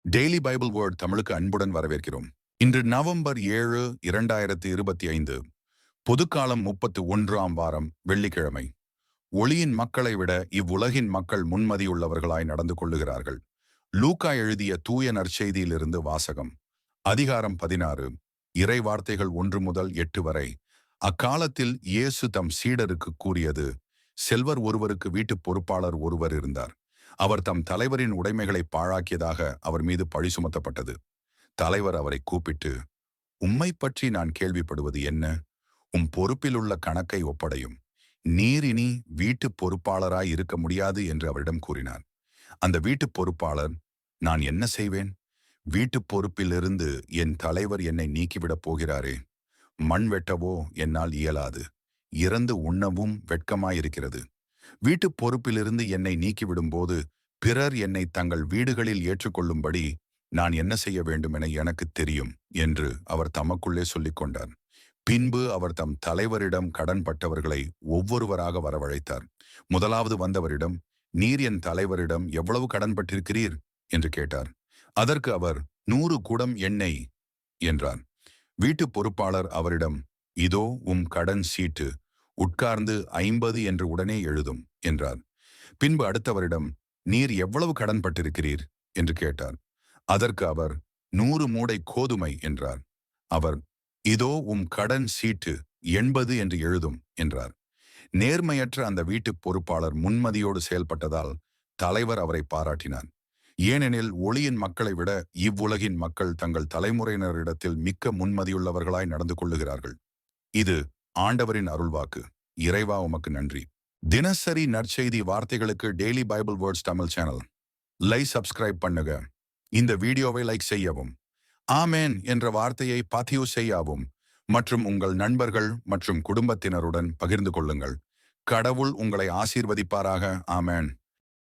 Daily Bible word தமிழுக்கு அன்புடன் வரவேற்கிறோம். இன்று நவம்பர் 7, 2025, பொதுக்காலம் 31ஆம் வாரம், வெள்ளிக்கிழமை. ஒளியின் மக்களை விட இவ்வுலகின் மக்கள் முன்மதியுள்ளவர்களாய் நடந்து கொள்ளுகிறார்கள். லூக்கா எழுதிய தூய நற்செய்தியிலிருந்து வாசகம். அதிகாரம் 16. இறை வார்த்தைகள் 1 முதல் 8 வரை. அக்காலத்தில் இயேசு தம் சீடருக்கு கூறியது: செல்வர் ஒருவருக்கு வீட்டுப் பொறுப்பாளர் ஒருவர் இருந்தார். அவர் தம் தலைவரின் உடைமைகளை பாழாக்கியதாக அவர் மீது பழி சுமத்தப்பட்டது. தலைவர் அவரை கூப்பிட்டு, உம்மை பற்றி நான் கேள்விப்படுவது என்ன? உம் பொறுப்பில் உள்ள கணக்கை ஒப்படையும். நீர் இனி வீட்டுப் பொறுப்பாளராய் இருக்க முடியாது என்று அவரிடம் கூறினார். அந்த வீட்டுப் பொறுப்பாளர், நான் என்ன செய்வேன்? வீட்டுப் பொறுப்பிலிருந்து என் தலைவர் என்னை நீக்கிவிடப் போகிறாரே. மண் வெட்டவோ என்னால் இயலாது. இறந்து உண்ணவும் வெட்கமாயிருக்கிறது. வீட்டுப் பொறுப்பிலிருந்து என்னை நீக்கிவிடும்போது பிறர் என்னை தங்கள் வீடுகளில் ஏற்றுக்கொள்ளும்படி நான் என்ன செய்ய வேண்டும் என எனக்கு தெரியும் என்று அவர் தமக்குள்ளே சொல்லிக் கொண்டார். பின்பு அவர் தம் தலைவரிடம் கடன்பட்டவர்களை ஒவ்வொருவராக வரவழைத்தார். முதலாவது வந்தவரிடம், நீர் என் தலைவரிடம் எவ்வளவு கடன்பட்டிருக்கிறீர் என்று கேட்டார். அதற்கு அவர், 100 குடம் எண்ணெய் என்றார். வீட்டுப் பொறுப்பாளர் அவரிடம், இதோ உம் கடன் சீட்டு, உட்கார்ந்து 50 என்று உடனே எழுதும் என்றார். பின்பு அடுத்தவரிடம், நீர் எவ்வளவு கடன்பட்டிருக்கிறீர் என்று கேட்டார். அதற்கு அவர், 100 மூடை கோதுமை என்றார். அவர், இதோ உம் கடன் சீட்டு, 80 என்று எழுதும் என்றார். நேர்மையற்ற அந்த வீட்டுப் பொறுப்பாளர் முன்மதியோடு செயல்பட்டதால் தலைவர் அவரை பாராட்டினார். ஏனெனில் ஒளியின் மக்களை விட இவ்வுலகின் மக்கள் தங்கள் தலைமுறையினரிடத்தில் மிக்க முன்மதியுள்ளவர்களாய் நடந்து கொள்ளுகிறார்கள். இது ஆண்டவரின் அருள்வாக்கு. இறைவா, உமக்கு நன்றி. தினசரி நற்செய்தி வார்த்தைகளுக்கு daily Bible words Tamil channel subscribe பண்ணுங்க. இந்த வீடியோவை லைக் செய்யவும், ஆமேன் என்ற வார்த்தையை பதிவு செய்யவும் மற்றும் உங்கள் நண்பர்கள் மற்றும் குடும்பத்தினருடன் பகிர்ந்து கொள்ளுங்கள். கடவுள் உங்களை ஆசீர்வதிப்பாராக. ஆமேன்.